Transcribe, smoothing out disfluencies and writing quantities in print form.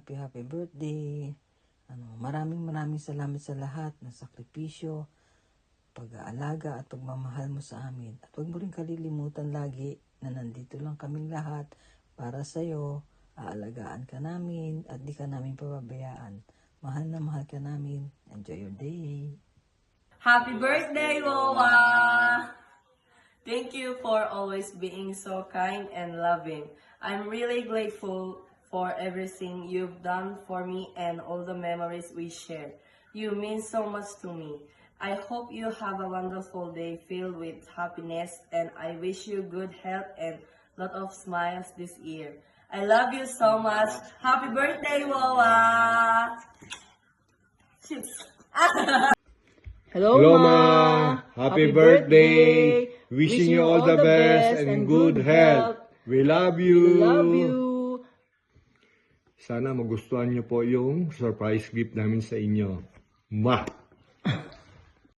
happy birthday. Maraming salamat sa lahat ng sakripisyo, pag-aalaga at pagmamahal mo sa amin. At huwag mo rin kalilimutan lagi na nandito lang kaming lahat para sa'yo. Aalagaan ka namin at di ka namin pababayaan. Mahal na mahal ka namin. Enjoy your day. Happy birthday, Lola! Thank you for always being so kind and loving. I'm really grateful for everything you've done for me and all the memories we shared. You mean so much to me. I hope you have a wonderful day filled with happiness, and I wish you good health and lot of smiles this year. I love you so much. Happy birthday, Lola! Hello, Ma! Happy birthday! Wishing you all the best and good health. We love you! We love you. Sana magustuhan niyo po yung surprise gift namin sa inyo. Mwah!